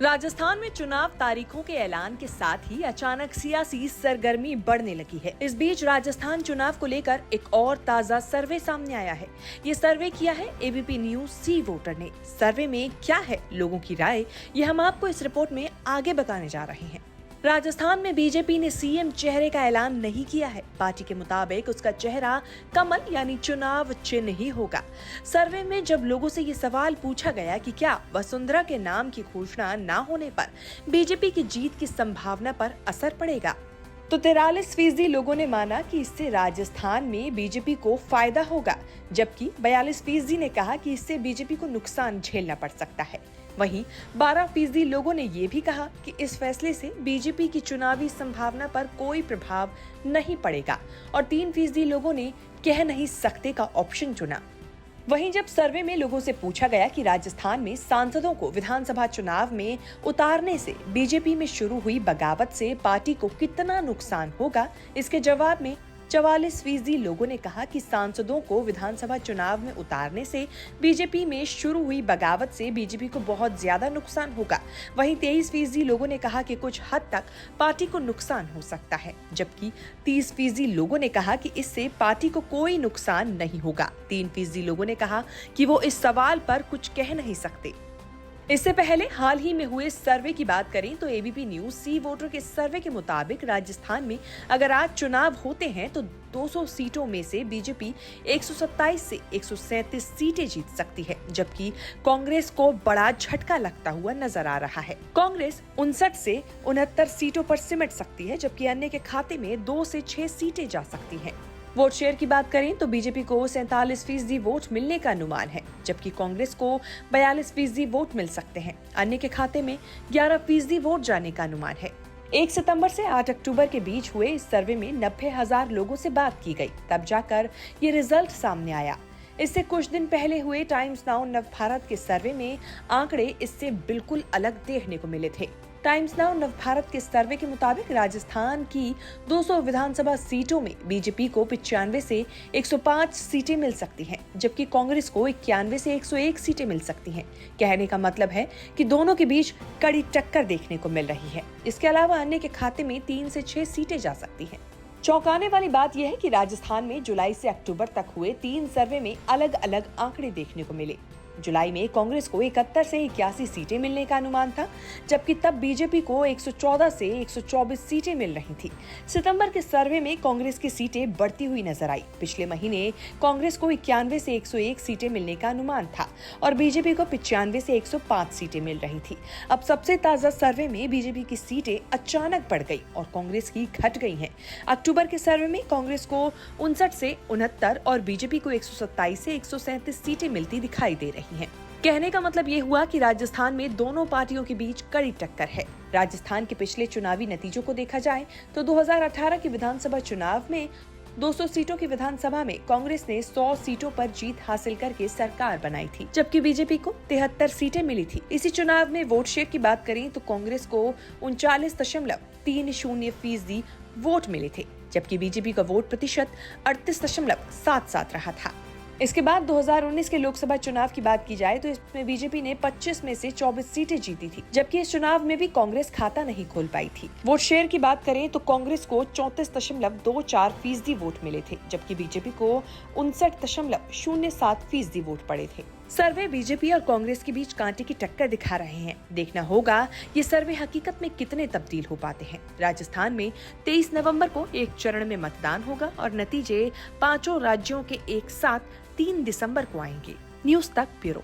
राजस्थान में चुनाव तारीखों के ऐलान के साथ ही अचानक सियासी सरगर्मी बढ़ने लगी है। इस बीच राजस्थान चुनाव को लेकर एक और ताजा सर्वे सामने आया है। ये सर्वे किया है एबीपी न्यूज सी वोटर ने। सर्वे में क्या है लोगों की राय, ये हम आपको इस रिपोर्ट में आगे बताने जा रहे हैं। राजस्थान में बीजेपी ने सीएम चेहरे का ऐलान नहीं किया है। पार्टी के मुताबिक उसका चेहरा कमल यानी चुनाव चिन्ह ही होगा। सर्वे में जब लोगों से ये सवाल पूछा गया कि क्या वसुंधरा के नाम की घोषणा न होने पर बीजेपी की जीत की संभावना पर असर पड़ेगा, तो 43% लोगों ने माना कि इससे राजस्थान में बीजेपी को फायदा होगा, जबकि 42% ने कहा कि इससे बीजेपी को नुकसान झेलना पड़ सकता है। वहीं 12% लोगों ने ये भी कहा कि इस फैसले से बीजेपी की चुनावी संभावना पर कोई प्रभाव नहीं पड़ेगा और 3% लोगों ने कह नहीं सकते का ऑप्शन चुना। वहीं जब सर्वे में लोगों से पूछा गया कि राजस्थान में सांसदों को विधानसभा चुनाव में उतारने से बीजेपी में शुरू हुई बगावत से पार्टी को कितना नुकसान होगा, इसके जवाब में 44% लोगों ने कहा कि सांसदों को विधानसभा चुनाव में उतारने से बीजेपी में शुरू हुई बगावत से बीजेपी को बहुत ज्यादा नुकसान होगा। वहीं 23% लोगों ने कहा कि कुछ हद तक पार्टी को नुकसान हो सकता है, जबकि 30% लोगों ने कहा कि इससे पार्टी को कोई नुकसान नहीं होगा। 3% लोगों ने कहा कि वो इस सवाल पर कुछ कह नहीं सकते। इससे पहले हाल ही में हुए सर्वे की बात करें तो एबीपी न्यूज सी वोटर के सर्वे के मुताबिक राजस्थान में अगर आज चुनाव होते हैं तो 200 सीटों में से बीजेपी 127 से 137 सीटें जीत सकती है, जबकि कांग्रेस को बड़ा झटका लगता हुआ नजर आ रहा है। कांग्रेस 59 से 69 सीटों पर सिमट सकती है, जबकि अन्य के खाते में 2 से 6 सीटें जा सकती हैं। वोट शेयर की बात करें तो बीजेपी को 47% वोट मिलने का अनुमान है, जबकि कांग्रेस को 42% वोट मिल सकते हैं। अन्य के खाते में 11% वोट जाने का अनुमान है। 1 सितंबर से 8 अक्टूबर के बीच हुए इस सर्वे में 90,000 लोगों से बात की गई, तब जाकर ये रिजल्ट सामने आया। इससे कुछ दिन पहले हुए टाइम्स नाउ नवभारत के सर्वे में आंकड़े इससे बिल्कुल अलग देखने को मिले थे। टाइम्स नाउ नवभारत के सर्वे के मुताबिक राजस्थान की 200 विधानसभा सीटों में बीजेपी को 95 से 105 सीटें मिल सकती हैं, जबकि कांग्रेस को 91 से 101 सीटें मिल सकती हैं। कहने का मतलब है कि दोनों के बीच कड़ी टक्कर देखने को मिल रही है। इसके अलावा अन्य के खाते में 3 से 6 सीटें जा सकती हैं। चौंकाने वाली बात यह है कि राजस्थान में जुलाई से अक्टूबर तक हुए 3 सर्वे में अलग अलग आंकड़े देखने को मिले। जुलाई में कांग्रेस को 71 से 81 सीटें मिलने का अनुमान था, जबकि तब बीजेपी को 114 से 124 सीटें मिल रही थी। सितंबर के सर्वे में कांग्रेस की सीटें बढ़ती हुई नजर आई। पिछले महीने कांग्रेस को 91 से 101 सीटें मिलने का अनुमान था और बीजेपी को 95 से 105 सीटें मिल रही थी। अब सबसे ताजा सर्वे में बीजेपी की सीटें अचानक बढ़ गई और कांग्रेस की घट गई हैं। अक्टूबर के सर्वे में कांग्रेस को 59 से 69 और बीजेपी को 127 से 137 सीटें मिलती दिखाई दे रही हैं। कहने का मतलब ये हुआ कि राजस्थान में दोनों पार्टियों के बीच कड़ी टक्कर है। राजस्थान के पिछले चुनावी नतीजों को देखा जाए तो 2018 के विधानसभा चुनाव में 200 सीटों की विधानसभा में कांग्रेस ने 100 सीटों पर जीत हासिल करके सरकार बनाई थी, जबकि बीजेपी को 73 सीटें मिली थी। इसी चुनाव में वोट शेयर की बात करें तो कांग्रेस को 39.30% वोट मिले थे, जबकि बीजेपी का वोट प्रतिशत 38.77 रहा था। इसके बाद 2019 के लोकसभा चुनाव की बात की जाए तो इसमें बीजेपी ने 25 में से 24 सीटें जीती थी, जबकि इस चुनाव में भी कांग्रेस खाता नहीं खोल पाई थी। वोट शेयर की बात करें तो कांग्रेस को 34.24% वोट मिले थे, जबकि बीजेपी को 59.07% वोट पड़े थे। सर्वे बीजेपी और कांग्रेस के बीच कांटे की टक्कर दिखा रहे हैं। देखना होगा ये सर्वे हकीकत में कितने तब्दील हो पाते हैं। राजस्थान में 23 नवंबर को एक चरण में मतदान होगा और नतीजे 5 राज्यों के एक साथ 3 दिसंबर को आएंगे। न्यूज तक ब्यूरो।